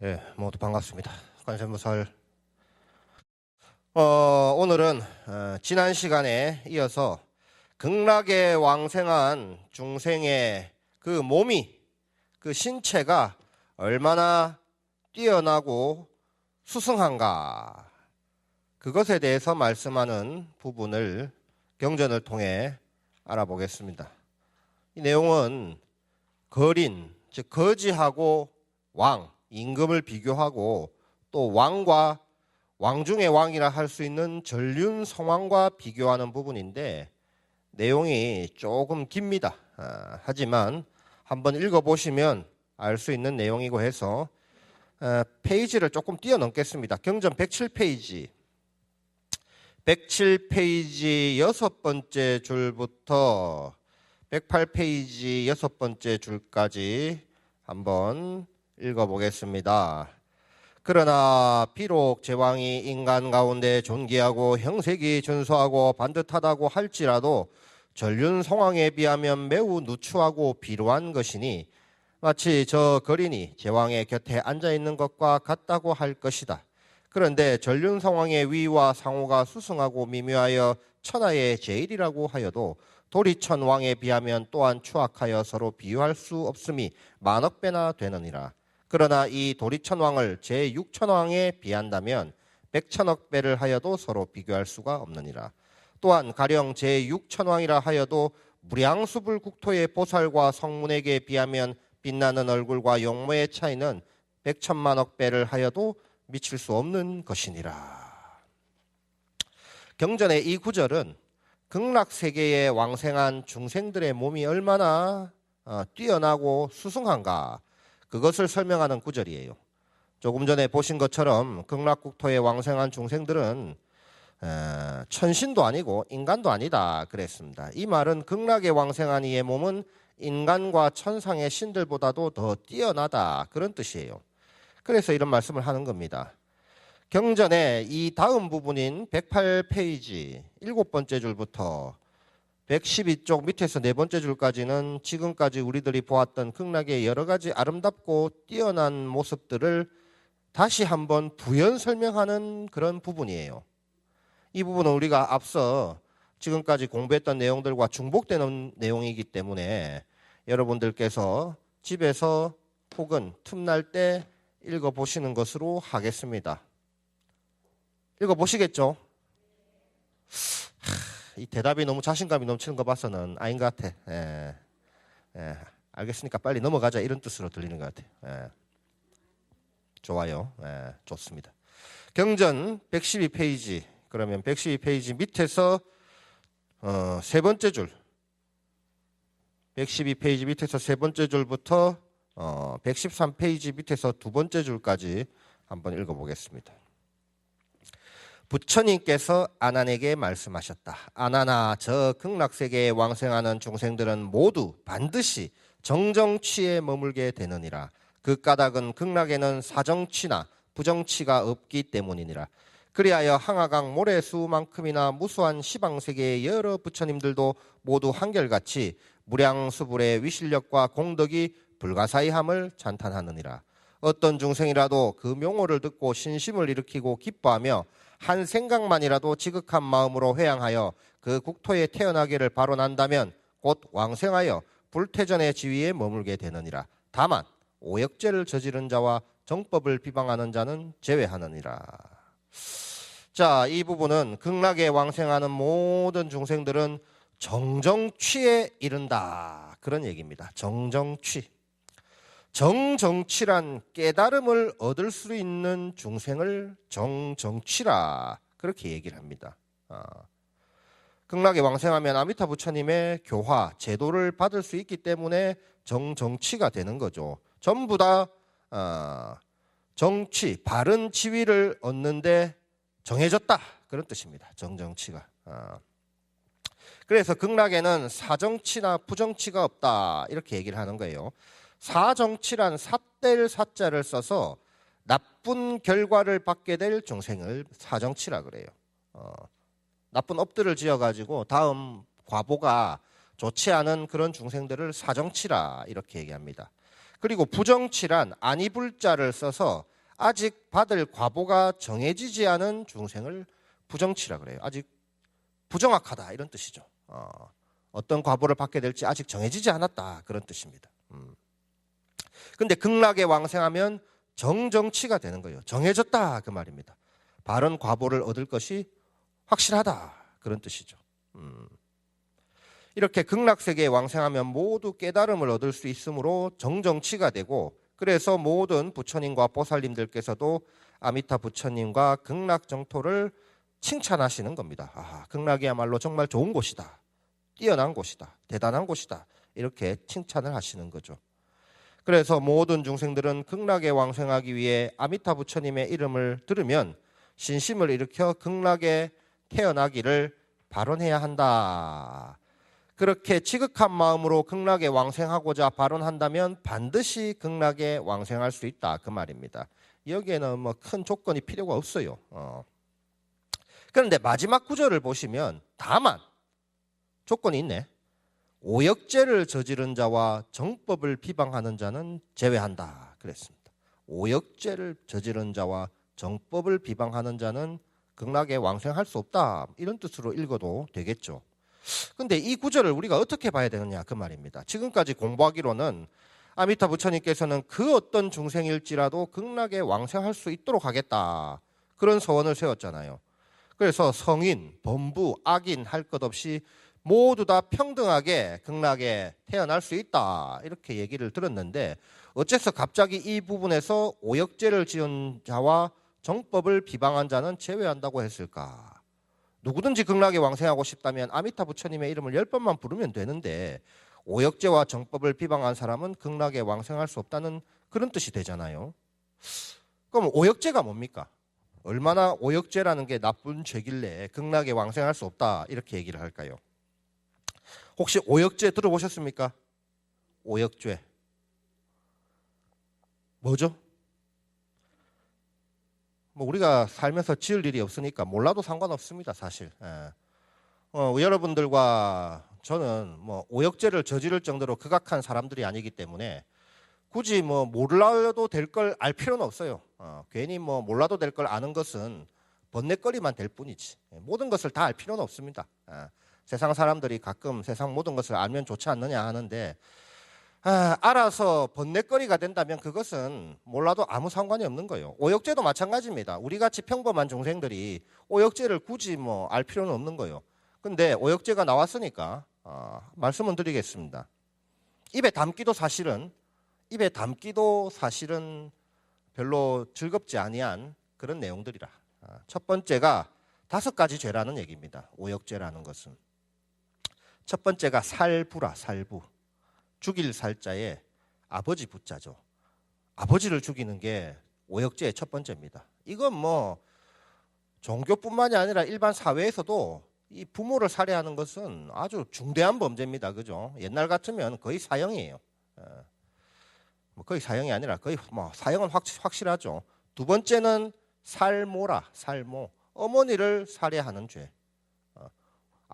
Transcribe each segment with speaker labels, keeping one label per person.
Speaker 1: 예, 모두 반갑습니다. 관세음보살. 오늘은 지난 시간에 이어서 극락에 왕생한 중생의 그 몸이, 그 신체가 얼마나 뛰어나고 수승한가, 그것에 대해서 말씀하는 부분을 경전을 통해 알아보겠습니다. 이 내용은 거린, 즉 거지하고 왕, 임금을 비교하고 또 왕과 왕 중의 왕이라 할 수 있는 전륜성왕과 비교하는 부분인데 내용이 조금 깁니다. 하지만 한번 읽어보시면 알 수 있는 내용이고 해서 페이지를 조금 뛰어넘겠습니다. 경전 107페이지 107페이지 6번째 줄부터 108페이지 6번째 줄까지 한번 읽어보겠습니다. 그러나 비록 제왕이 인간 가운데 존귀하고 형색이 준수하고 반듯하다고 할지라도 전륜성왕에 비하면 매우 누추하고 비루한 것이니 마치 저 거린이 제왕의 곁에 앉아있는 것과 같다고 할 것이다. 그런데 전륜성왕의 위와 상호가 수승하고 미묘하여 천하의 제일이라고 하여도 도리천왕에 비하면 또한 추악하여 서로 비유할 수 없음이 만억 배나 되느니라. 그러나 이 도리천왕을 제6천왕에 비한다면 백천억 배를 하여도 서로 비교할 수가 없느니라. 또한 가령 제6천왕이라 하여도 무량수불 국토의 보살과 성문에게 비하면 빛나는 얼굴과 용모의 차이는 백천만억 배를 하여도 미칠 수 없는 것이니라. 경전의 이 구절은 극락세계에 왕생한 중생들의 몸이 얼마나 뛰어나고 수승한가, 그것을 설명하는 구절이에요. 조금 전에 보신 것처럼 극락국토에 왕생한 중생들은 천신도 아니고 인간도 아니다 그랬습니다. 이 말은 극락에 왕생한 이의 몸은 인간과 천상의 신들보다도 더 뛰어나다, 그런 뜻이에요. 그래서 이런 말씀을 하는 겁니다. 경전의 이 다음 부분인 108페이지 7번째 줄부터 112쪽 밑에서 4번째 줄까지는 지금까지 우리들이 보았던 극락의 여러 가지 아름답고 뛰어난 모습들을 다시 한번 부연 설명하는 그런 부분이에요. 이 부분은 우리가 앞서 지금까지 공부했던 내용들과 중복되는 내용이기 때문에 여러분들께서 집에서 혹은 틈날 때 읽어보시는 것으로 하겠습니다. 읽어보시겠죠? 이 대답이 너무 자신감이 넘치는 거 봐서는 아닌 것 같아. 알겠으니까 빨리 넘어가자, 이런 뜻으로 들리는 것 같아요. 좋아요. 좋습니다. 경전 112페이지, 그러면 112페이지 밑에서 세 번째 줄, 112페이지 밑에서 세 번째 줄부터 113페이지 밑에서 두 번째 줄까지 한번 읽어보겠습니다. 부처님께서 아난에게 말씀하셨다. 아난아, 저 극락세계에 왕생하는 중생들은 모두 반드시 정정치에 머물게 되느니라. 그 까닭은 극락에는 사정치나 부정치가 없기 때문이니라. 그리하여 항아강 모래수만큼이나 무수한 시방세계의 여러 부처님들도 모두 한결같이 무량수불의 위실력과 공덕이 불가사의함을 찬탄하느니라. 어떤 중생이라도 그 명호를 듣고 신심을 일으키고 기뻐하며 한 생각만이라도 지극한 마음으로 회향하여 그 국토에 태어나기를 바라난다면 곧 왕생하여 불태전의 지위에 머물게 되느니라. 다만 오역죄를 저지른 자와 정법을 비방하는 자는 제외하느니라. 자, 이 부분은 극락에 왕생하는 모든 중생들은 정정취에 이른다, 그런 얘기입니다. 정정취. 정정취란 깨달음을 얻을 수 있는 중생을 정정취라, 그렇게 얘기를 합니다. 극락에 왕생하면 아미타 부처님의 교화, 제도를 받을 수 있기 때문에 정정취가 되는 거죠. 전부 다 정취, 바른 지위를 얻는데 정해졌다, 그런 뜻입니다. 정정취가. 그래서 극락에는 사정치나 부정치가 없다, 이렇게 얘기를 하는 거예요. 사정치란 삿될 사자를 써서 나쁜 결과를 받게 될 중생을 사정치라 그래요. 나쁜 업들을 지어가지고 다음 과보가 좋지 않은 그런 중생들을 사정치라, 이렇게 얘기합니다. 그리고 부정치란 아니 불자를 써서 아직 받을 과보가 정해지지 않은 중생을 부정치라 그래요. 아직 부정확하다 이런 뜻이죠. 어떤 과보를 받게 될지 아직 정해지지 않았다 그런 뜻입니다. 근데 극락에 왕생하면 정정치가 되는 거예요. 정해졌다 그 말입니다. 바른 과보를 얻을 것이 확실하다 그런 뜻이죠. 이렇게 극락세계에 왕생하면 모두 깨달음을 얻을 수 있으므로 정정치가 되고, 그래서 모든 부처님과 보살님들께서도 아미타 부처님과 극락정토를 칭찬하시는 겁니다. 극락이야말로 정말 좋은 곳이다, 뛰어난 곳이다, 대단한 곳이다, 이렇게 칭찬을 하시는 거죠. 그래서 모든 중생들은 극락에 왕생하기 위해 아미타 부처님의 이름을 들으면 신심을 일으켜 극락에 태어나기를 발언해야 한다. 그렇게 지극한 마음으로 극락에 왕생하고자 발언한다면 반드시 극락에 왕생할 수 있다 그 말입니다. 여기에는 뭐 큰 조건이 필요가 없어요. 그런데 마지막 구절을 보시면 다만 조건이 있네. 오역죄를 저지른 자와 정법을 비방하는 자는 제외한다 그랬습니다. 오역죄를 저지른 자와 정법을 비방하는 자는 극락에 왕생할 수 없다, 이런 뜻으로 읽어도 되겠죠. 근데 이 구절을 우리가 어떻게 봐야 되느냐 그 말입니다. 지금까지 공부하기로는 아미타 부처님께서는 그 어떤 중생일지라도 극락에 왕생할 수 있도록 하겠다, 그런 서원을 세웠잖아요. 그래서 성인, 범부, 악인 할 것 없이 모두 다 평등하게 극락에 태어날 수 있다, 이렇게 얘기를 들었는데 어째서 갑자기 이 부분에서 오역죄를 지은 자와 정법을 비방한 자는 제외한다고 했을까? 누구든지 극락에 왕생하고 싶다면 아미타 부처님의 이름을 10번만 부르면 되는데 오역죄와 정법을 비방한 사람은 극락에 왕생할 수 없다는 그런 뜻이 되잖아요. 그럼 오역죄가 뭡니까? 얼마나 오역죄라는 게 나쁜 죄길래 극락에 왕생할 수 없다 이렇게 얘기를 할까요? 혹시 오역죄 들어보셨습니까? 오역죄 뭐죠? 뭐 우리가 살면서 지을 일이 없으니까 몰라도 상관없습니다, 사실. 여러분들과 저는 뭐 오역죄를 저지를 정도로 극악한 사람들이 아니기 때문에 굳이 뭐 몰라도 될 걸 알 필요는 없어요. 괜히 뭐 몰라도 될 걸 아는 것은 번뇌거리만 될 뿐이지 모든 것을 다 알 필요는 없습니다. 세상 사람들이 가끔 세상 모든 것을 알면 좋지 않느냐 하는데 알아서 번뇌거리가 된다면 그것은 몰라도 아무 상관이 없는 거예요. 오역죄도 마찬가지입니다. 우리같이 평범한 중생들이 오역죄를 굳이 뭐 알 필요는 없는 거예요. 근데 오역죄가 나왔으니까 말씀을 드리겠습니다. 입에 담기도 사실은 별로 즐겁지 아니한 그런 내용들이라. 첫 번째가 5가지 죄라는 얘기입니다. 오역죄라는 것은. 첫 번째가 살부라, 살부. 죽일 살자에 아버지 부자죠. 아버지를 죽이는 게 오역죄의 첫 번째입니다. 이건 뭐 종교뿐만이 아니라 일반 사회에서도 이 부모를 살해하는 것은 아주 중대한 범죄입니다. 그죠? 옛날 같으면 거의 사형이에요. 거의 사형이 아니라 거의 뭐 사형은 확실하죠. 두 번째는 살모라, 살모. 어머니를 살해하는 죄.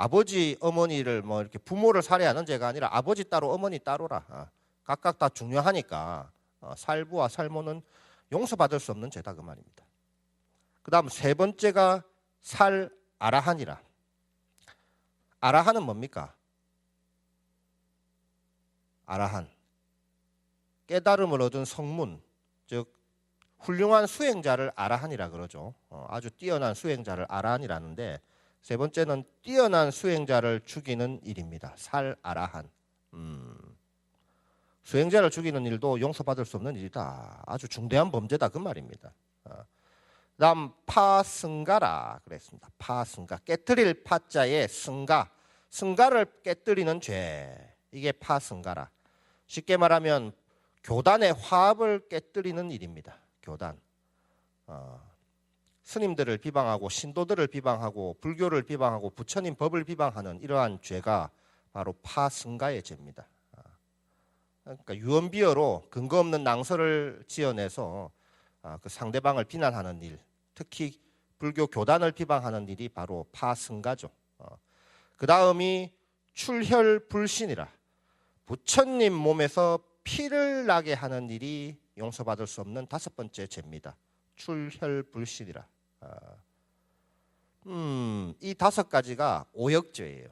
Speaker 1: 아버지, 어머니를 뭐 이렇게 부모를 살해하는 죄가 아니라 아버지 따로 어머니 따로라. 각각 다 중요하니까 살부와 살모는 용서받을 수 없는 죄다 그 말입니다. 그 다음 세 번째가 살 아라한이라. 아라한은 뭡니까? 아라한. 깨달음을 얻은 성문, 즉 훌륭한 수행자를 아라한이라 그러죠. 아주 뛰어난 수행자를 아라한이라는데 세 번째는 뛰어난 수행자를 죽이는 일입니다. 살 아라한. 수행자를 죽이는 일도 용서받을 수 없는 일이다. 아주 중대한 범죄다 그 말입니다. 다음 파승가라 그랬습니다. 파승가. 깨뜨릴 파자에 승가. 승가를 깨뜨리는 죄. 이게 파승가라. 쉽게 말하면 교단의 화합을 깨뜨리는 일입니다. 교단. 스님들을 비방하고 신도들을 비방하고 불교를 비방하고 부처님 법을 비방하는 이러한 죄가 바로 파승가의 죄입니다. 그러니까 유언비어로 근거 없는 낭설을 지어내서 그 상대방을 비난하는 일, 특히 불교 교단을 비방하는 일이 바로 파승가죠. 그 다음이 출혈불신이라. 부처님 몸에서 피를 나게 하는 일이 용서받을 수 없는 다섯 번째 죄입니다. 출혈불신이라. 이 다섯 가지가 오역죄예요.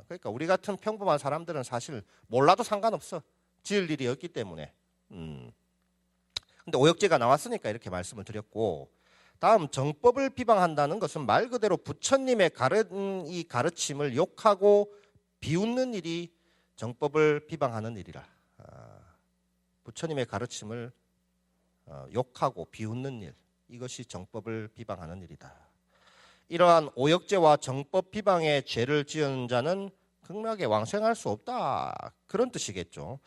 Speaker 1: 그러니까 우리 같은 평범한 사람들은 사실 몰라도 상관없어. 지을 일이 없기 때문에. 근데 오역죄가 나왔으니까 이렇게 말씀을 드렸고, 다음 정법을 비방한다는 것은 말 그대로 부처님의 이 가르침을 욕하고 비웃는 일이 정법을 비방하는 일이라. 부처님의 가르침을 욕하고 비웃는 일, 이것이 정법을 비방하는 일이다. 이러한 오역죄와 정법 비방의 죄를 지은 자는 극락에 왕생할 수 없다, 그런 뜻이겠죠.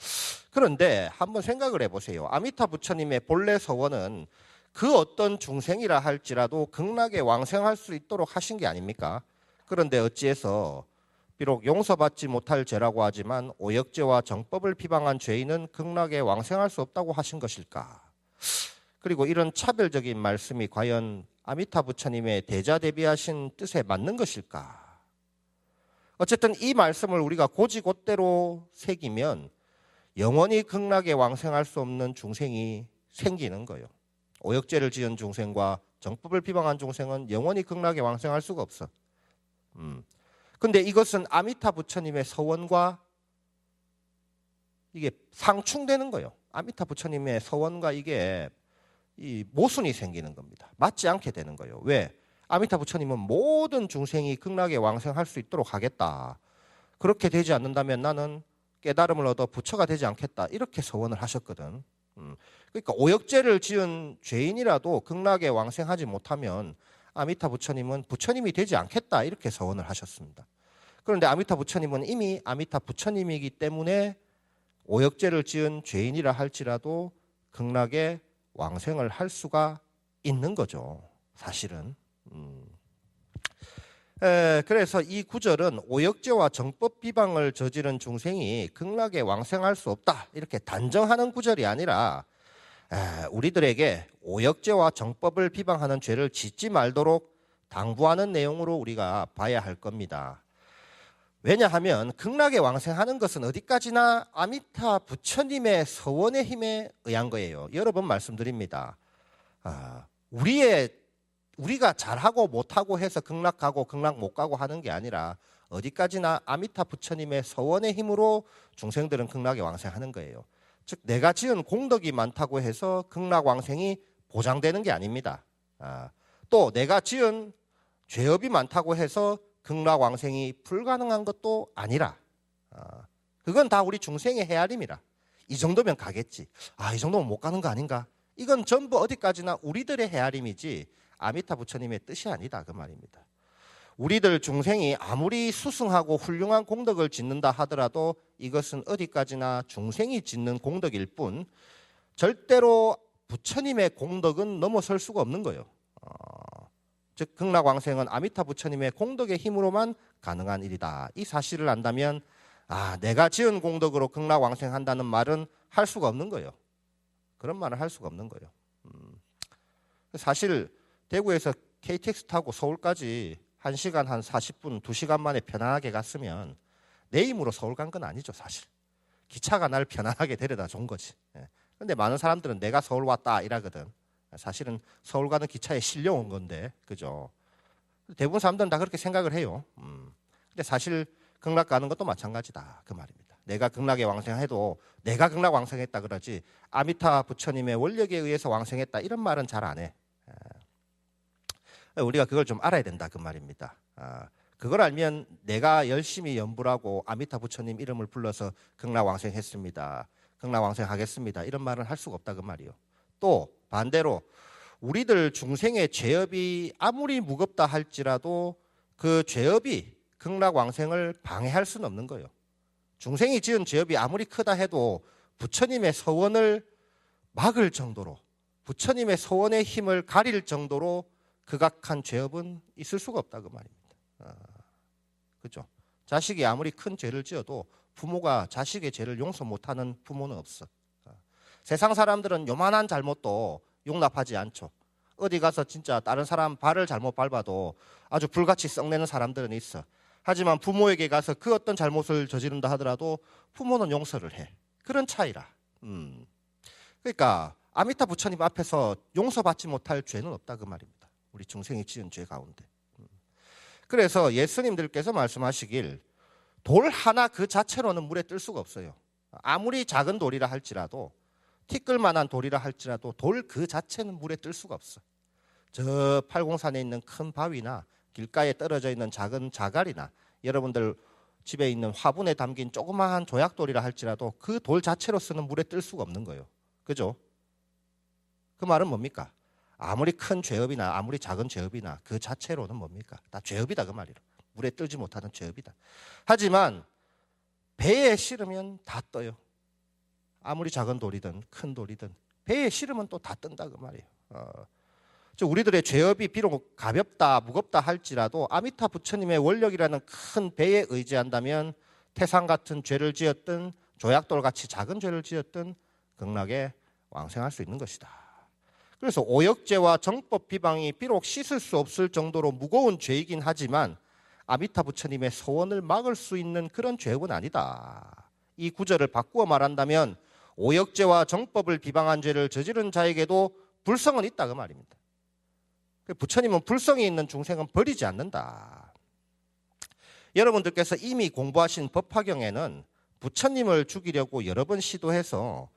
Speaker 1: 그런데 한번 생각을 해보세요. 아미타 부처님의 본래 서원은 그 어떤 중생이라 할지라도 극락에 왕생할 수 있도록 하신 게 아닙니까? 그런데 어찌해서 비록 용서받지 못할 죄라고 하지만 오역죄와 정법을 비방한 죄인은 극락에 왕생할 수 없다고 하신 것일까? 그리고 이런 차별적인 말씀이 과연 아미타 부처님의 대자대비하신 뜻에 맞는 것일까? 어쨌든 이 말씀을 우리가 고지곧대로 새기면 영원히 극락에 왕생할 수 없는 중생이 생기는 거예요. 오역죄를 지은 중생과 정법을 비방한 중생은 영원히 극락에 왕생할 수가 없어. 근데 이것은 아미타 부처님의 서원과 이게 상충되는 거예요. 아미타 부처님의 서원과 이게 이 모순이 생기는 겁니다. 맞지 않게 되는 거예요. 왜? 아미타 부처님은 모든 중생이 극락에 왕생할 수 있도록 하겠다. 그렇게 되지 않는다면 나는 깨달음을 얻어 부처가 되지 않겠다. 이렇게 서원을 하셨거든. 그러니까 오역죄를 지은 죄인이라도 극락에 왕생하지 못하면 아미타 부처님은 부처님이 되지 않겠다, 이렇게 서원을 하셨습니다. 그런데 아미타 부처님은 이미 아미타 부처님이기 때문에 오역죄를 지은 죄인이라 할지라도 극락에 왕생을 할 수가 있는 거죠, 사실은. 그래서 이 구절은 오역죄와 정법 비방을 저지른 중생이 극락에 왕생할 수 없다, 이렇게 단정하는 구절이 아니라 우리들에게 오역죄와 정법을 비방하는 죄를 짓지 말도록 당부하는 내용으로 우리가 봐야 할 겁니다. 왜냐하면 극락에 왕생하는 것은 어디까지나 아미타 부처님의 서원의 힘에 의한 거예요. 여러 번 말씀드립니다. 우리가 잘하고 못하고 해서 극락 가고 극락 못 가고 하는 게 아니라 어디까지나 아미타 부처님의 서원의 힘으로 중생들은 극락에 왕생하는 거예요. 즉 내가 지은 공덕이 많다고 해서 극락 왕생이 보장되는 게 아닙니다. 또 내가 지은 죄업이 많다고 해서 극락 왕생이 불가능한 것도 아니라, 그건 다 우리 중생의 헤아림이라. 이 정도면 가겠지. 이 정도면 못 가는 거 아닌가? 이건 전부 어디까지나 우리들의 헤아림이지 아미타 부처님의 뜻이 아니다, 그 말입니다. 우리들 중생이 아무리 수승하고 훌륭한 공덕을 짓는다 하더라도 이것은 어디까지나 중생이 짓는 공덕일 뿐 절대로 부처님의 공덕은 넘어설 수가 없는 거예요. 즉 극락왕생은 아미타 부처님의 공덕의 힘으로만 가능한 일이다. 이 사실을 안다면 내가 지은 공덕으로 극락왕생한다는 말은 할 수가 없는 거예요. 그런 말을 할 수가 없는 거예요. 사실 대구에서 KTX 타고 서울까지 1시간 한 40분, 2시간 만에 편안하게 갔으면 내 힘으로 서울 간 건 아니죠, 사실. 기차가 날 편안하게 데려다 준 거지. 그런데 많은 사람들은 내가 서울 왔다 이러거든. 사실은 서울 가는 기차에 실려온 건데, 그죠? 대부분 사람들은 다 그렇게 생각을 해요. 근데 사실 극락 가는 것도 마찬가지다, 그 말입니다. 내가 극락에 왕생해도 내가 극락 왕생했다 그러지 아미타 부처님의 원력에 의해서 왕생했다 이런 말은 잘 안 해. 우리가 그걸 좀 알아야 된다, 그 말입니다. 그걸 알면 내가 열심히 연불하고 아미타 부처님 이름을 불러서 극락왕생했습니다, 극락왕생하겠습니다 이런 말은 할 수가 없다, 그 말이요. 또 반대로 우리들 중생의 죄업이 아무리 무겁다 할지라도 그 죄업이 극락왕생을 방해할 수는 없는 거예요. 중생이 지은 죄업이 아무리 크다 해도 부처님의 서원을 막을 정도로, 부처님의 서원의 힘을 가릴 정도로 극악한 죄업은 있을 수가 없다, 그 말입니다. 그렇죠? 자식이 아무리 큰 죄를 지어도 부모가 자식의 죄를 용서 못하는 부모는 없어. 세상 사람들은 요만한 잘못도 용납하지 않죠. 어디 가서 진짜 다른 사람 발을 잘못 밟아도 아주 불같이 썩내는 사람들은 있어. 하지만 부모에게 가서 그 어떤 잘못을 저지른다 하더라도 부모는 용서를 해. 그런 차이라. 그러니까 아미타 부처님 앞에서 용서받지 못할 죄는 없다 그 말입니다. 우리 중생이 지은 죄 가운데. 그래서 예수님들께서 말씀하시길 돌 하나 그 자체로는 물에 뜰 수가 없어요. 아무리 작은 돌이라 할지라도 티끌만한 돌이라 할지라도 돌 그 자체는 물에 뜰 수가 없어. 저 팔공산에 있는 큰 바위나 길가에 떨어져 있는 작은 자갈이나 여러분들 집에 있는 화분에 담긴 조그마한 조약돌이라 할지라도 그 돌 자체로서는 물에 뜰 수가 없는 거예요. 그죠? 그 말은 뭡니까? 아무리 큰 죄업이나 아무리 작은 죄업이나 그 자체로는 뭡니까? 다 죄업이다 그 말이에요. 물에 뜨지 못하는 죄업이다. 하지만 배에 실으면 다 떠요. 아무리 작은 돌이든 큰 돌이든 배에 실으면 또 다 뜬다 그 말이에요. 우리들의 죄업이 비록 가볍다 무겁다 할지라도 아미타 부처님의 원력이라는 큰 배에 의지한다면 태산 같은 죄를 지었든 조약돌같이 작은 죄를 지었든 극락에 왕생할 수 있는 것이다. 그래서 오역죄와 정법 비방이 비록 씻을 수 없을 정도로 무거운 죄이긴 하지만 아미타 부처님의 소원을 막을 수 있는 그런 죄업은 아니다. 이 구절을 바꾸어 말한다면 오역죄와 정법을 비방한 죄를 저지른 자에게도 불성은 있다 그 말입니다. 부처님은 불성이 있는 중생은 버리지 않는다. 여러분들께서 이미 공부하신 법화경에는 부처님을 죽이려고 여러 번 시도해서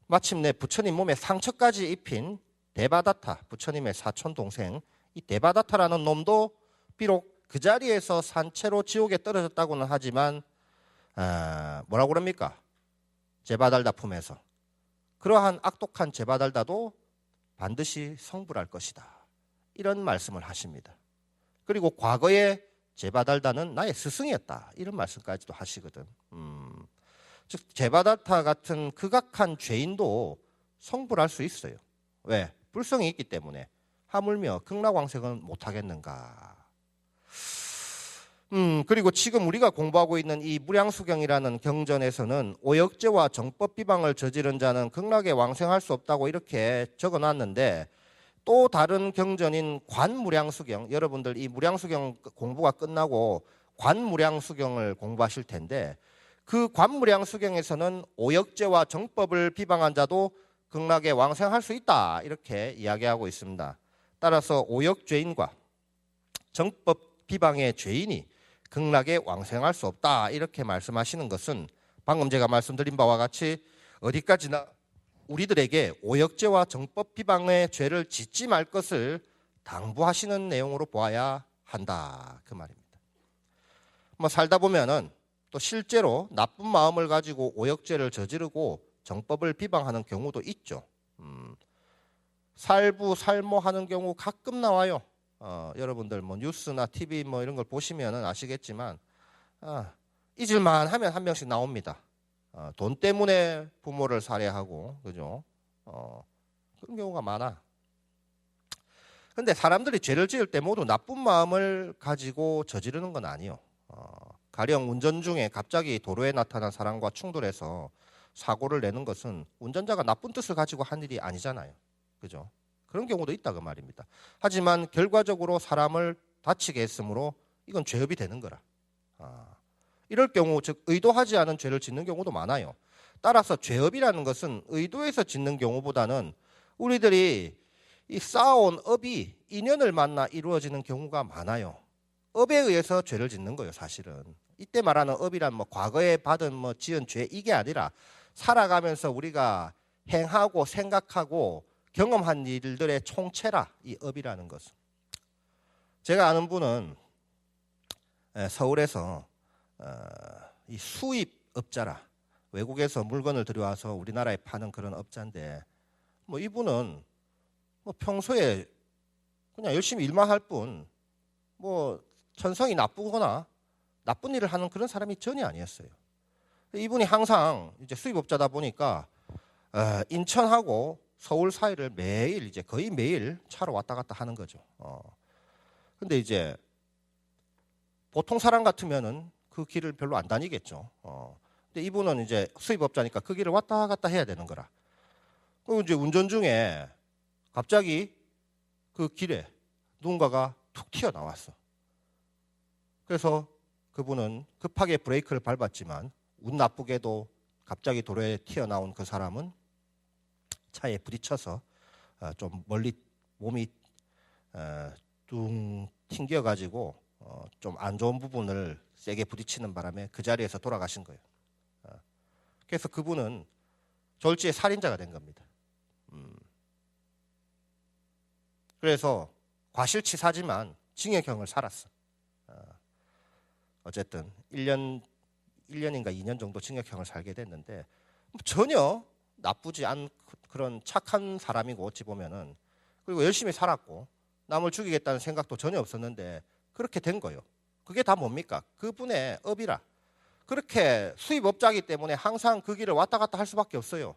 Speaker 1: 마침내 부처님 몸에 상처까지 입힌 데바다타, 부처님의 사촌 동생 이 데바다타라는 놈도 비록 그 자리에서 산채로 지옥에 떨어졌다고는 하지만 뭐라고 그럽니까? 제바달다 품에서 그러한 악독한 제바달다도 반드시 성불할 것이다. 이런 말씀을 하십니다. 그리고 과거에 제바달다는 나의 스승이었다. 이런 말씀까지도 하시거든. 즉 제바달타 같은 극악한 죄인도 성불할 수 있어요. 왜? 불성이 있기 때문에. 하물며 극락왕생은 못하겠는가. 그리고 지금 우리가 공부하고 있는 이 무량수경이라는 경전에서는 오역죄와 정법 비방을 저지른 자는 극락에 왕생할 수 없다고 이렇게 적어놨는데 또 다른 경전인 관무량수경, 여러분들 이 무량수경 공부가 끝나고 관무량수경을 공부하실 텐데 그 관무량수경에서는 오역죄와 정법을 비방한 자도 극락에 왕생할 수 있다 이렇게 이야기하고 있습니다. 따라서 오역죄인과 정법 비방의 죄인이 극락에 왕생할 수 없다 이렇게 말씀하시는 것은 방금 제가 말씀드린 바와 같이 어디까지나 우리들에게 오역죄와 정법 비방의 죄를 짓지 말 것을 당부하시는 내용으로 보아야 한다 그 말입니다. 살다 보면은 또 실제로 나쁜 마음을 가지고 오역죄를 저지르고 정법을 비방하는 경우도 있죠. 살부살모하는 경우 가끔 나와요. 여러분들 뉴스나 TV 이런 걸 보시면은 아시겠지만 잊을만 하면 한 명씩 나옵니다. 돈 때문에 부모를 살해하고 그죠? 그런 경우가 많아. 근데 사람들이 죄를 지을 때 모두 나쁜 마음을 가지고 저지르는 건 아니에요. 가령 운전 중에 갑자기 도로에 나타난 사람과 충돌해서 사고를 내는 것은 운전자가 나쁜 뜻을 가지고 한 일이 아니잖아요. 그죠? 그런 경우도 있다 그 말입니다. 하지만 결과적으로 사람을 다치게 했으므로 이건 죄업이 되는 거라. 이럴 경우 즉 의도하지 않은 죄를 짓는 경우도 많아요. 따라서 죄업이라는 것은 의도해서 짓는 경우보다는 우리들이 이 쌓아온 업이 인연을 만나 이루어지는 경우가 많아요. 업에 의해서 죄를 짓는 거예요, 사실은. 이때 말하는 업이란 과거에 받은 지은 죄 이게 아니라 살아가면서 우리가 행하고 생각하고 경험한 일들의 총체라 이 업이라는 것은. 제가 아는 분은 서울에서 이 수입업자라 외국에서 물건을 들여와서 우리나라에 파는 그런 업자인데 이분은 평소에 그냥 열심히 일만 할 뿐 천성이 나쁘거나 나쁜 일을 하는 그런 사람이 전혀 아니었어요. 이분이 항상 이제 수입업자다 보니까 인천하고 서울 사이를 매일 이제 거의 매일 차로 왔다 갔다 하는 거죠. 근데 이제 보통 사람 같으면은 그 길을 별로 안 다니겠죠. 근데 이분은 이제 수입업자니까 그 길을 왔다 갔다 해야 되는 거라. 그리고 이제 운전 중에 갑자기 그 길에 누군가가 툭 튀어나왔어. 그래서 그분은 급하게 브레이크를 밟았지만 운 나쁘게도 갑자기 도로에 튀어나온 그 사람은 차에 부딪혀서 좀 멀리 몸이 뚱 튕겨가지고 좀 안 좋은 부분을 세게 부딪히는 바람에 그 자리에서 돌아가신 거예요. 그래서 그분은 졸지에 살인자가 된 겁니다. 그래서 과실치사지만 징역형을 살았어. 어쨌든 1년인가 2년 정도 징역형을 살게 됐는데 전혀 나쁘지 않은 그런 착한 사람이고 어찌 보면은, 그리고 열심히 살았고 남을 죽이겠다는 생각도 전혀 없었는데 그렇게 된 거예요. 그게 다 뭡니까? 그분의 업이라. 그렇게 수입업자이기 때문에 항상 그 길을 왔다 갔다 할 수밖에 없어요.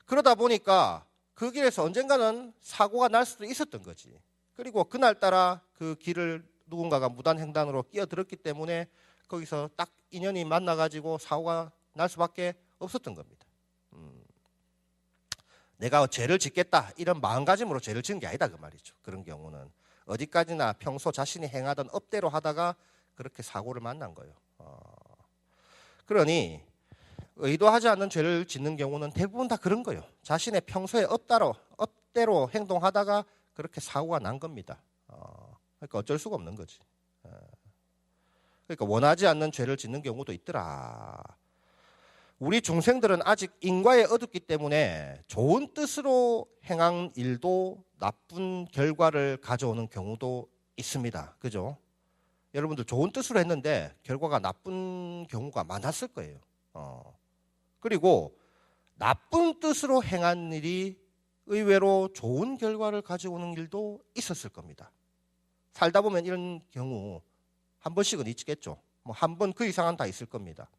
Speaker 1: 그러다 보니까 그 길에서 언젠가는 사고가 날 수도 있었던 거지. 그리고 그날따라 그 길을 누군가가 무단횡단으로 끼어들었기 때문에 거기서 딱 인연이 만나가지고 사고가 날 수밖에 없었던 겁니다. 내가 죄를 짓겠다 이런 마음가짐으로 죄를 지은 게 아니다 그 말이죠. 그런 경우는 어디까지나 평소 자신이 행하던 업대로 하다가 그렇게 사고를 만난 거예요. 그러니 의도하지 않는 죄를 짓는 경우는 대부분 다 그런 거예요. 자신의 평소의 업대로 행동하다가 그렇게 사고가 난 겁니다. 그러니까 어쩔 수가 없는 거지. 그러니까 원하지 않는 죄를 짓는 경우도 있더라. 우리 중생들은 아직 인과에 어둡기 때문에 좋은 뜻으로 행한 일도 나쁜 결과를 가져오는 경우도 있습니다. 그죠? 여러분들 좋은 뜻으로 했는데 결과가 나쁜 경우가 많았을 거예요. 그리고 나쁜 뜻으로 행한 일이 의외로 좋은 결과를 가져오는 일도 있었을 겁니다. 살다 보면 이런 경우 한 번씩은 있겠죠. 뭐 한 번 그 이상은 다 있을 겁니다.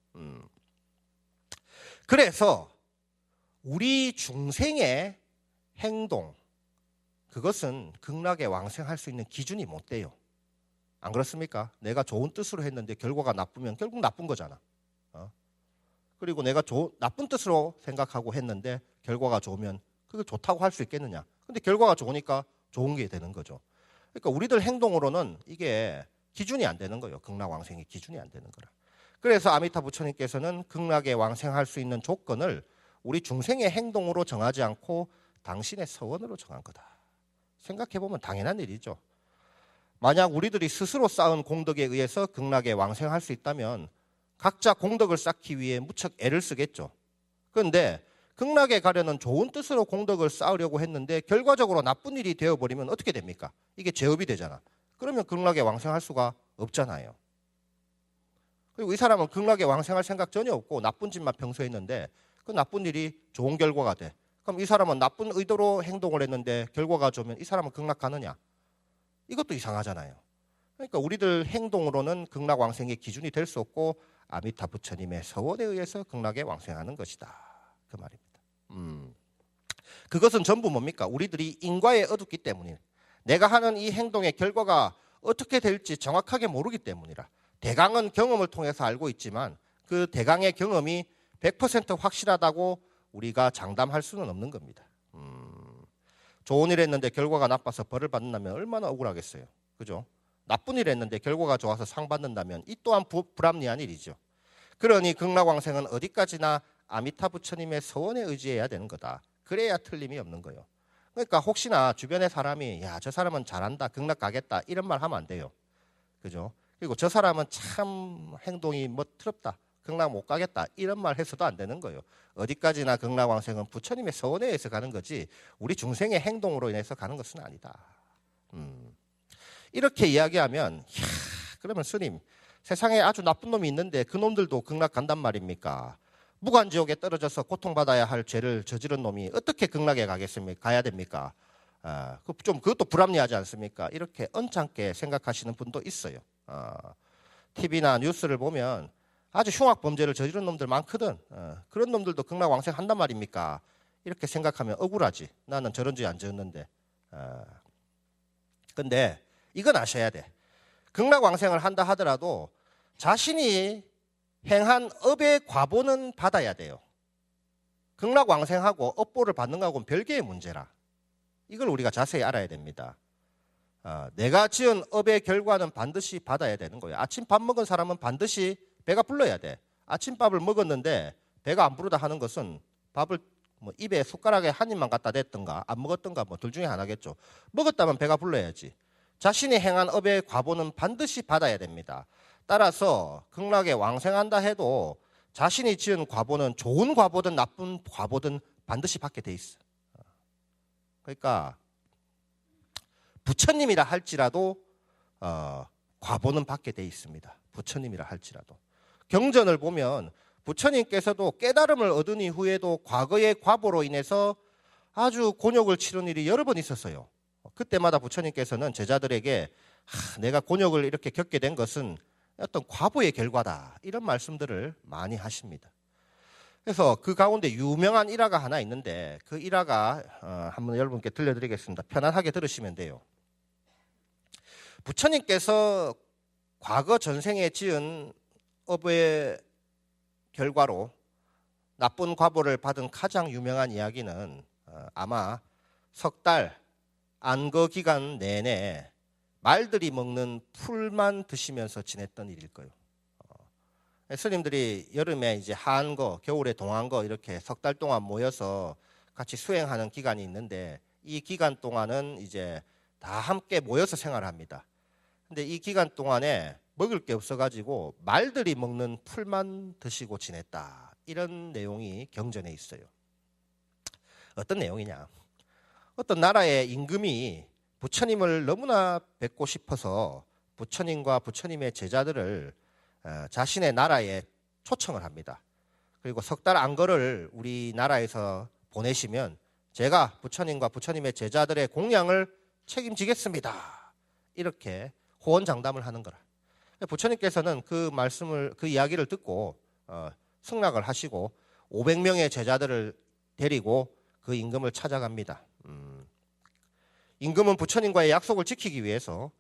Speaker 1: 그래서 우리 중생의 행동, 그것은 극락에 왕생할 수 있는 기준이 못 돼요. 안 그렇습니까? 내가 좋은 뜻으로 했는데 결과가 나쁘면 결국 나쁜 거잖아. 그리고 내가 나쁜 뜻으로 생각하고 했는데 결과가 좋으면 그게 좋다고 할 수 있겠느냐. 근데 결과가 좋으니까 좋은 게 되는 거죠. 그러니까 우리들 행동으로는 이게 기준이 안 되는 거예요. 극락 왕생의 기준이 안 되는 거라. 그래서 아미타 부처님께서는 극락에 왕생할 수 있는 조건을 우리 중생의 행동으로 정하지 않고 당신의 서원으로 정한 거다. 생각해보면 당연한 일이죠. 만약 우리들이 스스로 쌓은 공덕에 의해서 극락에 왕생할 수 있다면 각자 공덕을 쌓기 위해 무척 애를 쓰겠죠. 그런데 극락에 가려는 좋은 뜻으로 공덕을 쌓으려고 했는데 결과적으로 나쁜 일이 되어버리면 어떻게 됩니까? 이게 죄업이 되잖아. 그러면 극락에 왕생할 수가 없잖아요. 그리고 이 사람은 극락에 왕생할 생각 전혀 없고 나쁜 짓만 평소에 했는데 그 나쁜 일이 좋은 결과가 돼. 그럼 이 사람은 나쁜 의도로 행동을 했는데 결과가 좋으면 이 사람은 극락 가느냐? 이것도 이상하잖아요. 그러니까 우리들 행동으로는 극락 왕생의 기준이 될 수 없고 아미타 부처님의 서원에 의해서 극락에 왕생하는 것이다. 그 말입니다. 그것은 전부 뭡니까? 우리들이 인과에 어둡기 때문이에요. 내가 하는 이 행동의 결과가 어떻게 될지 정확하게 모르기 때문이라. 대강은 경험을 통해서 알고 있지만 그 대강의 경험이 100% 확실하다고 우리가 장담할 수는 없는 겁니다. 좋은 일 했는데 결과가 나빠서 벌을 받는다면 얼마나 억울하겠어요. 그죠? 나쁜 일 했는데 결과가 좋아서 상 받는다면 이 또한 불합리한 일이죠. 그러니 극락왕생은 어디까지나 아미타 부처님의 서원에 의지해야 되는 거다. 그래야 틀림이 없는 거예요. 그러니까 혹시나 주변의 사람이 야, 저 사람은 잘한다, 극락 가겠다 이런 말 하면 안 돼요. 그죠? 그리고 저 사람은 참 행동이 멋스럽다, 극락 못 가겠다 이런 말 해서도 안 되는 거예요. 어디까지나 극락왕생은 부처님의 서원에 의해서 가는 거지 우리 중생의 행동으로 인해서 가는 것은 아니다. 이렇게 이야기하면 이야, 그러면 스님 세상에 아주 나쁜 놈이 있는데 그 놈들도 극락 간단 말입니까? 무간지옥에 떨어져서 고통받아야 할 죄를 저지른 놈이 어떻게 극락에 가겠습니까? 가야 됩니까? 좀 그것도 불합리하지 않습니까? 이렇게 언짢게 생각하시는 분도 있어요. TV나 뉴스를 보면 아주 흉악 범죄를 저지른 놈들 많거든. 그런 놈들도 극락 왕생한단 말입니까? 이렇게 생각하면 억울하지. 나는 저런 죄 안 지었는데. 근데 이건 아셔야 돼. 극락 왕생을 한다 하더라도 자신이 행한 업의 과보는 받아야 돼요. 극락 왕생하고 업보를 받는 거하고는 별개의 문제라. 이걸 우리가 자세히 알아야 됩니다. 내가 지은 업의 결과는 반드시 받아야 되는 거예요. 아침밥 먹은 사람은 반드시 배가 불러야 돼. 아침밥을 먹었는데 배가 안 부르다 하는 것은 밥을 뭐 입에 숟가락에 한 입만 갖다 댔던가 안 먹었던가 뭐 둘 중에 하나겠죠. 먹었다면 배가 불러야지. 자신이 행한 업의 과보는 반드시 받아야 됩니다. 따라서 극락에 왕생한다 해도 자신이 지은 과보는 좋은 과보든 나쁜 과보든 반드시 받게 돼 있어. 그러니까 부처님이라 할지라도 과보는 받게 돼 있습니다. 부처님이라 할지라도. 경전을 보면 부처님께서도 깨달음을 얻은 이후에도 과거의 과보로 인해서 아주 곤욕을 치른 일이 여러 번 있었어요. 그때마다 부처님께서는 제자들에게 내가 곤욕을 이렇게 겪게 된 것은 어떤 과보의 결과다, 이런 말씀들을 많이 하십니다. 그래서 그 가운데 유명한 일화가 하나 있는데 그 일화가 한번 여러분께 들려드리겠습니다. 편안하게 들으시면 돼요. 부처님께서 과거 전생에 지은 업의 결과로 나쁜 과보를 받은 가장 유명한 이야기는 아마 석 달 안거 기간 내내 말들이 먹는 풀만 드시면서 지냈던 일일 거예요. 스님들이 여름에 이제 하안거, 겨울에 동안거 이렇게 석 달 동안 모여서 같이 수행하는 기간이 있는데 이 기간 동안은 이제 다 함께 모여서 생활합니다. 근데 이 기간 동안에 먹을 게 없어가지고 말들이 먹는 풀만 드시고 지냈다, 이런 내용이 경전에 있어요. 어떤 내용이냐? 어떤 나라의 임금이 부처님을 너무나 뵙고 싶어서 부처님과 부처님의 제자들을 자신의 나라에 초청을 합니다. 그리고 석 달 안거를 우리나라에서 보내시면 제가 부처님과 부처님의 제자들의 공양을 책임지겠습니다, 이렇게 호언장담을 하는 거라. 부처님께서는 그 이야기를 듣고 승낙을 하시고 500명의 제자들을 데리고 그 임금을 찾아갑니다. 임금은 부처님과의 약속을 지키기 위해서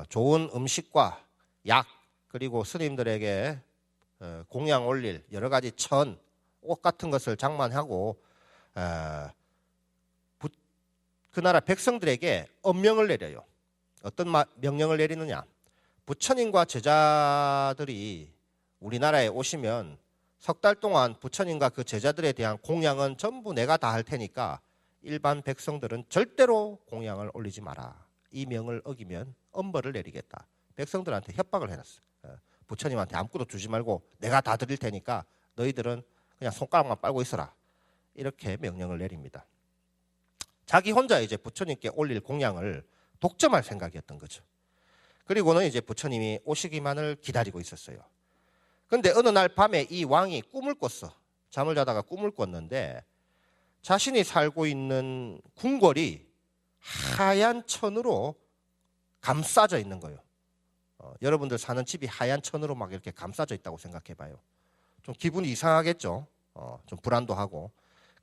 Speaker 1: 좋은 음식과 약, 그리고 스님들에게 공양 올릴 여러 가지 천, 옷 같은 것을 장만하고 그 나라 백성들에게 엄명을 내려요. 어떤 명령을 내리느냐? 부처님과 제자들이 우리나라에 오시면 석 달 동안 부처님과 그 제자들에 대한 공양은 전부 내가 다 할 테니까 일반 백성들은 절대로 공양을 올리지 마라. 이 명을 어기면 엄벌을 내리겠다. 백성들한테 협박을 해놨어. 부처님한테 아무것도 주지 말고 내가 다 드릴 테니까 너희들은 그냥 손가락만 빨고 있어라, 이렇게 명령을 내립니다. 자기 혼자 이제 부처님께 올릴 공양을 독점할 생각이었던 거죠. 그리고는 이제 부처님이 오시기만을 기다리고 있었어요. 그런데 어느 날 밤에 이 왕이 꿈을 꿨어. 잠을 자다가 꿈을 꿨는데 자신이 살고 있는 궁궐이 하얀 천으로 감싸져 있는 거예요. 여러분들 사는 집이 하얀 천으로 막 이렇게 감싸져 있다고 생각해 봐요. 좀 기분이 이상하겠죠. 좀 불안도 하고.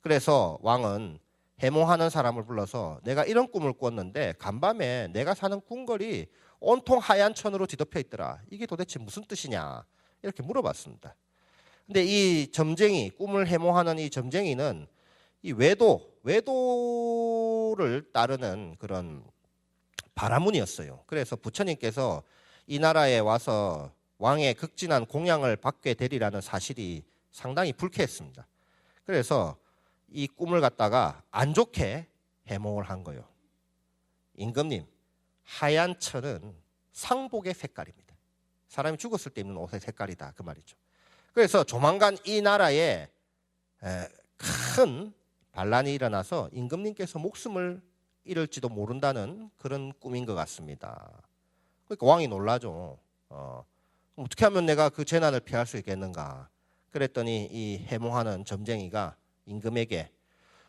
Speaker 1: 그래서 왕은 해몽하는 사람을 불러서 내가 이런 꿈을 꿨는데 간밤에 내가 사는 궁궐이 온통 하얀 천으로 뒤덮여 있더라. 이게 도대체 무슨 뜻이냐, 이렇게 물어봤습니다. 근데 이 점쟁이, 꿈을 해몽하는 이 점쟁이는 이 외도를 따르는 그런 바라문이었어요. 그래서 부처님께서 이 나라에 와서 왕의 극진한 공양을 받게 되리라는 사실이 상당히 불쾌했습니다. 그래서 이 꿈을 갖다가 안 좋게 해몽을 한 거예요. 임금님, 하얀 천은 상복의 색깔입니다. 사람이 죽었을 때 입는 옷의 색깔이다, 그 말이죠. 그래서 조만간 이 나라에 큰 반란이 일어나서 임금님께서 목숨을 잃을지도 모른다는 그런 꿈인 것 같습니다. 그러니까 왕이 놀라죠. 어떻게 하면 내가 그 재난을 피할 수 있겠는가. 그랬더니 이 해몽하는 점쟁이가 임금에게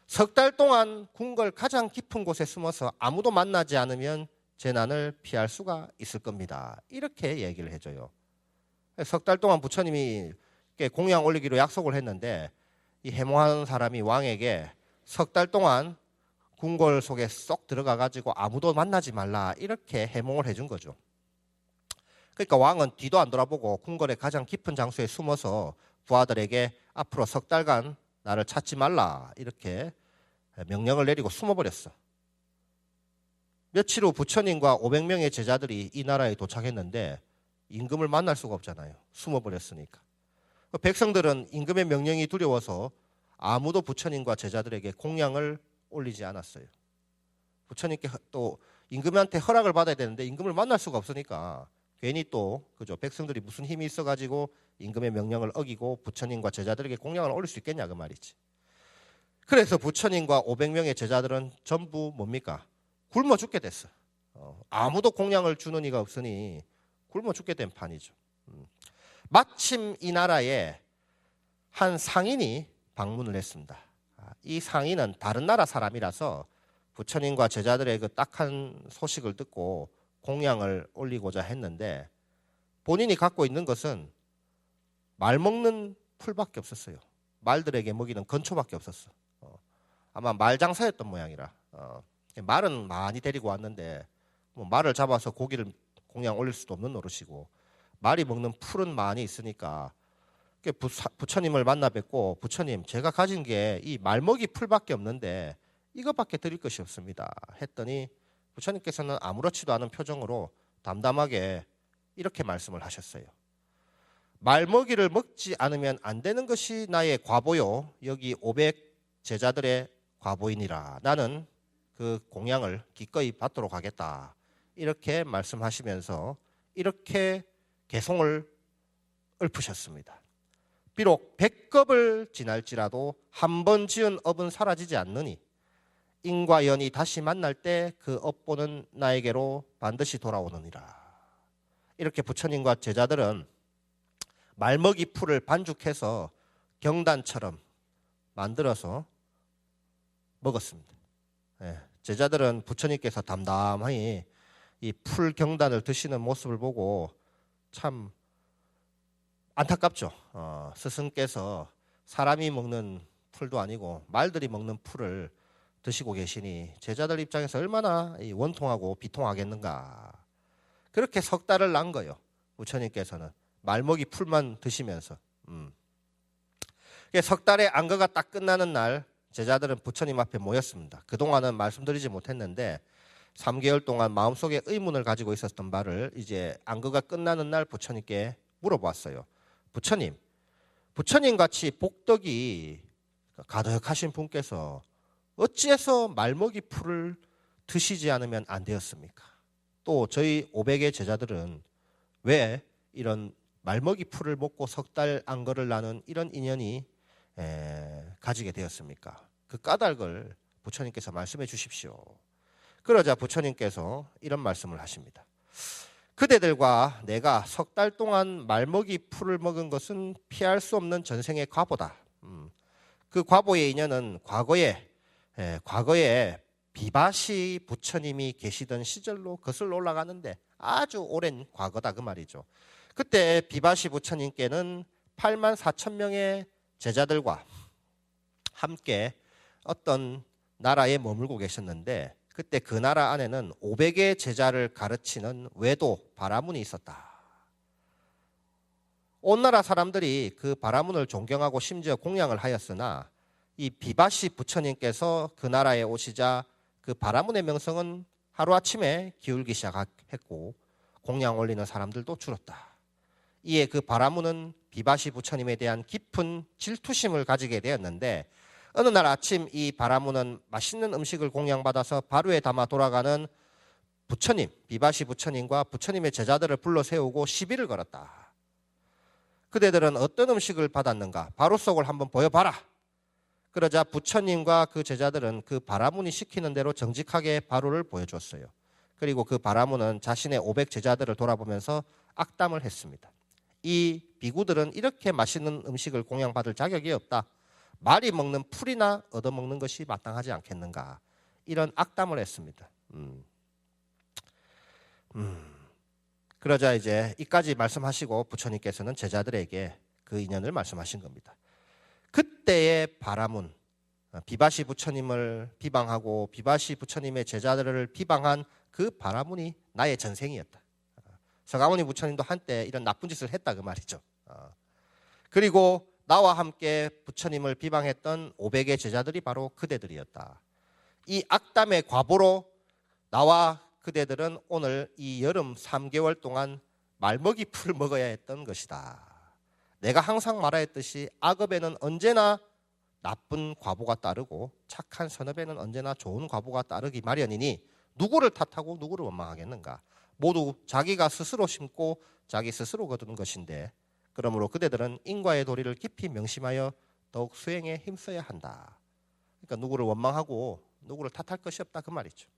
Speaker 1: 석 달 동안 궁궐 가장 깊은 곳에 숨어서 아무도 만나지 않으면 재난을 피할 수가 있을 겁니다, 이렇게 얘기를 해줘요. 석 달 동안 부처님이 공양 올리기로 약속을 했는데 이 해몽하는 사람이 왕에게 석 달 동안 궁궐 속에 쏙 들어가 가지고 아무도 만나지 말라, 이렇게 해몽을 해준 거죠. 그러니까 왕은 뒤도 안 돌아보고 궁궐의 가장 깊은 장소에 숨어서 부하들에게 앞으로 석 달간 나를 찾지 말라, 이렇게 명령을 내리고 숨어버렸어. 며칠 후 부처님과 500명의 제자들이 이 나라에 도착했는데 임금을 만날 수가 없잖아요. 숨어버렸으니까. 백성들은 임금의 명령이 두려워서 아무도 부처님과 제자들에게 공양을 올리지 않았어요. 부처님께 또 임금한테 허락을 받아야 되는데 임금을 만날 수가 없으니까 괜히 또 그죠, 백성들이 무슨 힘이 있어가지고 임금의 명령을 어기고 부처님과 제자들에게 공양을 올릴 수 있겠냐 그 말이지. 그래서 부처님과 500명의 제자들은 전부 뭡니까? 굶어 죽게 됐어. 아무도 공양을 주는 이가 없으니 굶어 죽게 된 판이죠. 마침 이 나라에 한 상인이 방문을 했습니다. 이 상인은 다른 나라 사람이라서 부처님과 제자들의 그 딱한 소식을 듣고 공양을 올리고자 했는데 본인이 갖고 있는 것은 말 먹는 풀밖에 없었어요. 말들에게 먹이는 건초밖에 없었어. 아마 말 장사였던 모양이라 말은 많이 데리고 왔는데 뭐 말을 잡아서 고기를 공양 올릴 수도 없는 노릇이고 말이 먹는 풀은 많이 있으니까 부처님을 만나 뵙고 부처님 제가 가진 게 이 말먹이 풀밖에 없는데 이것밖에 드릴 것이 없습니다 했더니 부처님께서는 아무렇지도 않은 표정으로 담담하게 이렇게 말씀을 하셨어요. 말먹이를 먹지 않으면 안 되는 것이 나의 과보요 여기 500 제자들의 과보이니라 나는 그 공양을 기꺼이 받도록 하겠다 이렇게 말씀하시면서 이렇게 개송을 읊으셨습니다. 비록 100겁을 지날지라도 한 번 지은 업은 사라지지 않느니 인과 연이 다시 만날 때 그 업보는 나에게로 반드시 돌아오느니라. 이렇게 부처님과 제자들은 말먹이 풀을 반죽해서 경단처럼 만들어서 먹었습니다. 제자들은 부처님께서 담담하니 이 풀 경단을 드시는 모습을 보고 참 안타깝죠. 스승께서 사람이 먹는 풀도 아니고 말들이 먹는 풀을 드시고 계시니 제자들 입장에서 얼마나 원통하고 비통하겠는가. 그렇게 석 달을 난 거예요. 부처님께서는 말먹이 풀만 드시면서. 석 달의 안거가 딱 끝나는 날 제자들은 부처님 앞에 모였습니다. 그동안은 말씀드리지 못했는데 3개월 동안 마음속에 의문을 가지고 있었던 바를 이제 안거가 끝나는 날 부처님께 물어보았어요. 부처님 같이 복덕이 가득하신 분께서 어찌해서 말먹이 풀을 드시지 않으면 안 되었습니까? 또 저희 500의 제자들은 왜 이런 말먹이 풀을 먹고 석 달 안거를 나눈 이런 인연이 가지게 되었습니까? 그 까닭을 부처님께서 말씀해 주십시오. 그러자 부처님께서 이런 말씀을 하십니다. 그대들과 내가 석 달 동안 말먹이 풀을 먹은 것은 피할 수 없는 전생의 과보다. 그 과보의 인연은 과거에 비바시 부처님이 계시던 시절로 거슬러 올라가는데 아주 오랜 과거다 그 말이죠. 그때 비바시 부처님께는 84,000명의 제자들과 함께 어떤 나라에 머물고 계셨는데 그때 그 나라 안에는 500의 제자를 가르치는 외도 바라문이 있었다. 온 나라 사람들이 그 바라문을 존경하고 심지어 공양을 하였으나 이 비바시 부처님께서 그 나라에 오시자 그 바라문의 명성은 하루아침에 기울기 시작했고 공양 올리는 사람들도 줄었다. 이에 그 바라문은 비바시 부처님에 대한 깊은 질투심을 가지게 되었는데 어느 날 아침 이 바라문은 맛있는 음식을 공양받아서 바루에 담아 돌아가는 부처님, 비바시 부처님과 부처님의 제자들을 불러 세우고 시비를 걸었다. 그대들은 어떤 음식을 받았는가? 바루 속을 한번 보여봐라. 그러자 부처님과 그 제자들은 그 바라문이 시키는 대로 정직하게 바루를 보여줬어요. 그리고 그 바라문은 자신의 500 제자들을 돌아보면서 악담을 했습니다. 이 비구들은 이렇게 맛있는 음식을 공양받을 자격이 없다. 말이 먹는 풀이나 얻어먹는 것이 마땅하지 않겠는가. 이런 악담을 했습니다. 그러자 이제 이까지 말씀하시고 부처님께서는 제자들에게 그 인연을 말씀하신 겁니다. 그때의 바라문, 비바시 부처님을 비방하고 비바시 부처님의 제자들을 비방한 그 바라문이 나의 전생이었다. 서가모니 부처님도 한때 이런 나쁜 짓을 했다 그 말이죠. 그리고 나와 함께 부처님을 비방했던 500의 제자들이 바로 그대들이었다. 이 악담의 과보로 나와 그대들은 오늘 이 여름 3개월 동안 말먹이 풀을 먹어야 했던 것이다. 내가 항상 말하였듯이 악업에는 언제나 나쁜 과보가 따르고 착한 선업에는 언제나 좋은 과보가 따르기 마련이니 누구를 탓하고 누구를 원망하겠는가. 모두 자기가 스스로 심고 자기 스스로 거두는 것인데, 그러므로 그대들은 인과의 도리를 깊이 명심하여 더욱 수행에 힘써야 한다. 그러니까 누구를 원망하고 누구를 탓할 것이 없다, 그 말이죠.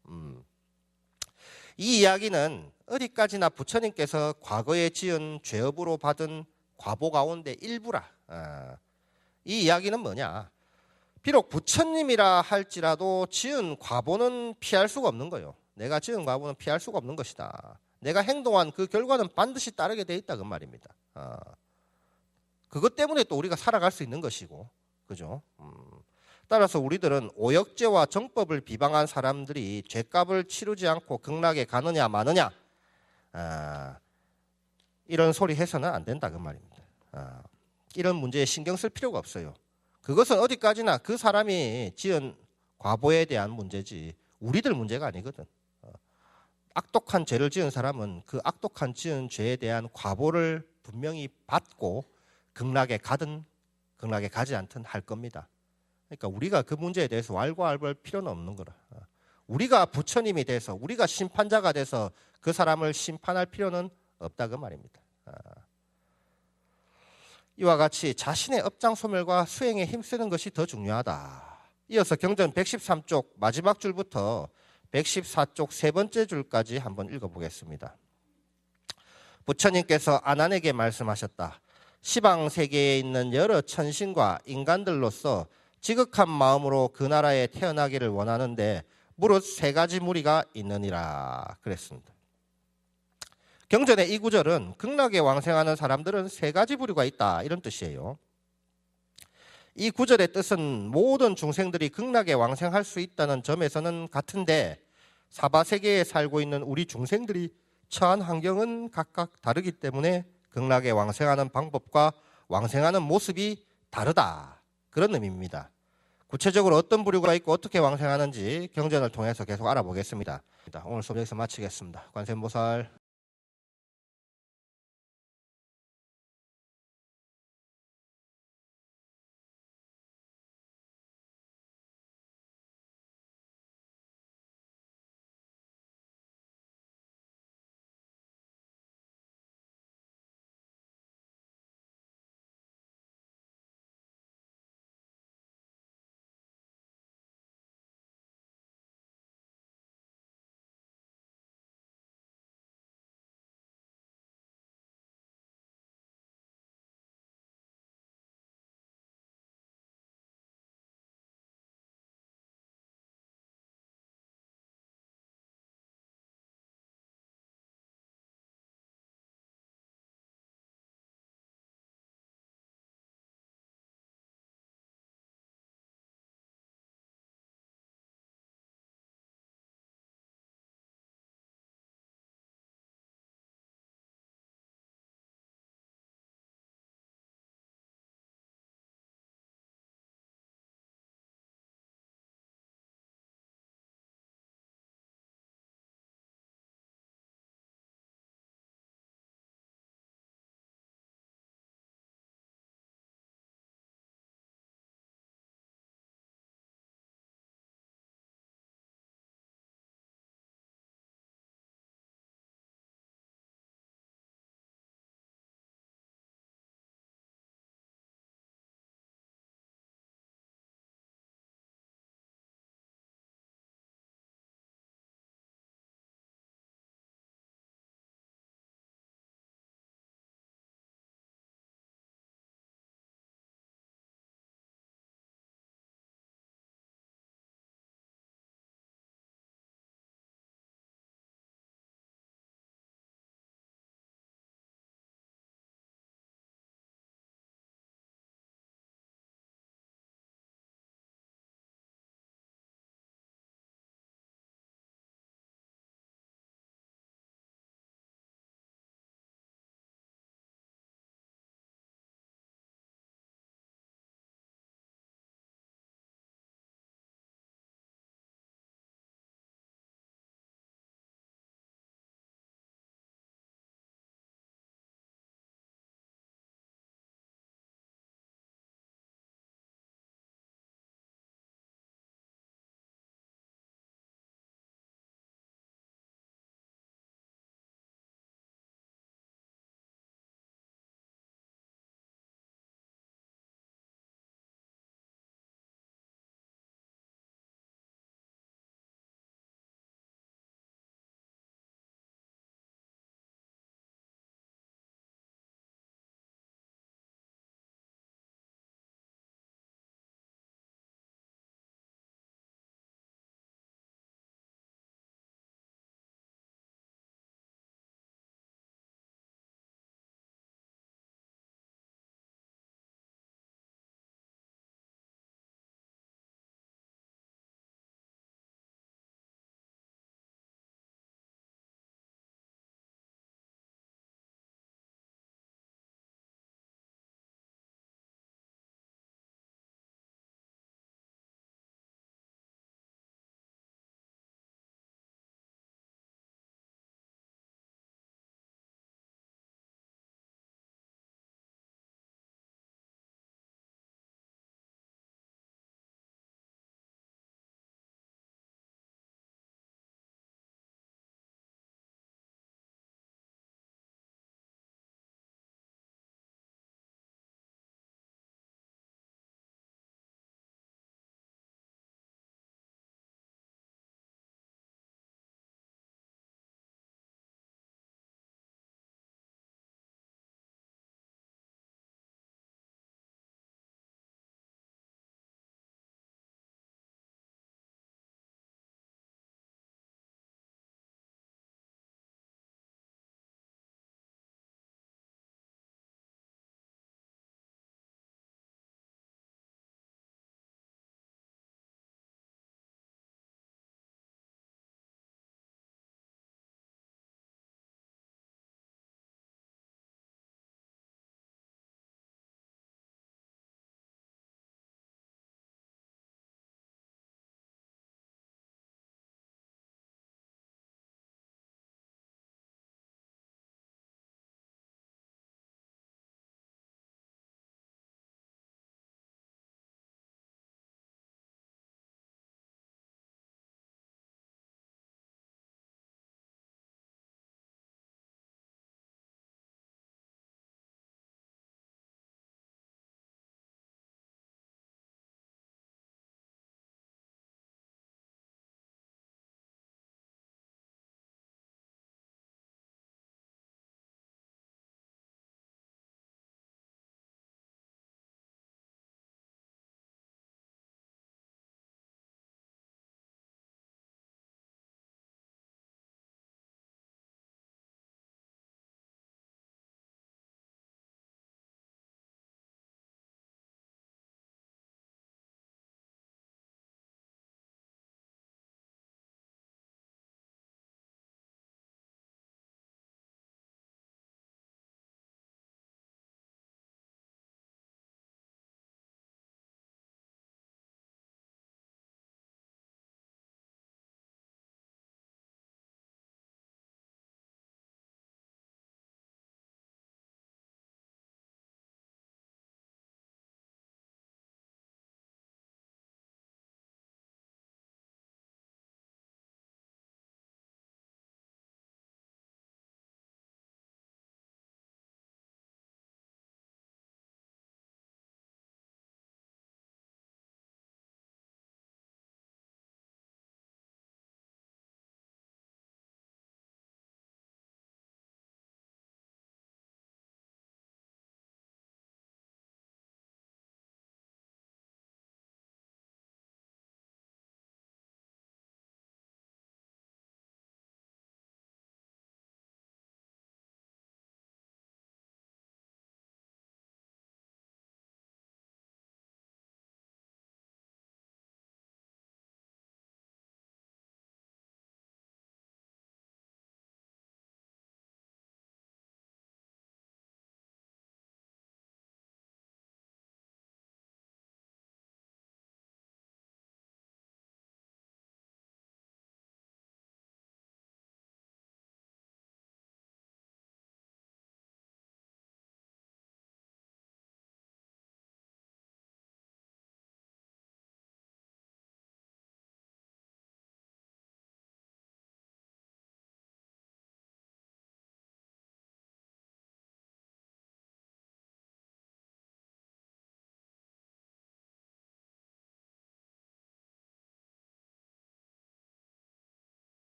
Speaker 1: 이 이야기는 어디까지나 부처님께서 과거에 지은 죄업으로 받은 과보 가운데 일부라. 이 이야기는 뭐냐? 비록 부처님이라 할지라도 지은 과보는 피할 수가 없는 거예요. 내가 지은 과보는 피할 수가 없는 것이다. 내가 행동한 그 결과는 반드시 따르게 돼 있다, 그 말입니다. 그것 때문에 또 우리가 살아갈 수 있는 것이고, 그죠? 따라서 우리들은 오역죄와 정법을 비방한 사람들이 죄값을 치르지 않고 극락에 가느냐 마느냐, 이런 소리 해서는 안 된다, 그 말입니다. 이런 문제에 신경 쓸 필요가 없어요. 그것은 어디까지나 그 사람이 지은 과보에 대한 문제지 우리들 문제가 아니거든. 악독한 죄를 지은 사람은 그 악독한 지은 죄에 대한 과보를 분명히 받고 극락에 가든 극락에 가지 않든 할 겁니다. 그러니까 우리가 그 문제에 대해서 왈가왈부할 필요는 없는 거라. 우리가 부처님이 돼서 우리가 심판자가 돼서 그 사람을 심판할 필요는 없다, 그 말입니다. 이와 같이 자신의 업장 소멸과 수행에 힘쓰는 것이 더 중요하다. 이어서 경전 113쪽 마지막 줄부터 114쪽 세 번째 줄까지 한번 읽어보겠습니다. 부처님께서 아난에게 말씀하셨다. 시방 세계에 있는 여러 천신과 인간들로서 지극한 마음으로 그 나라에 태어나기를 원하는데 무릇 세 가지 무리가 있느니라 그랬습니다. 경전의 이 구절은 극락에 왕생하는 사람들은 세 가지 부류가 있다, 이런 뜻이에요. 이 구절의 뜻은 모든 중생들이 극락에 왕생할 수 있다는 점에서는 같은데 사바세계에 살고 있는 우리 중생들이 처한 환경은 각각 다르기 때문에 극락에 왕생하는 방법과 왕생하는 모습이 다르다, 그런 의미입니다. 구체적으로 어떤 부류가 있고 어떻게 왕생하는지 경전을 통해서 계속 알아보겠습니다. 오늘 수업 여기서 마치겠습니다. 관세음보살.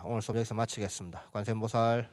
Speaker 1: 오늘 수업 여기서 마치겠습니다. 관세음보살.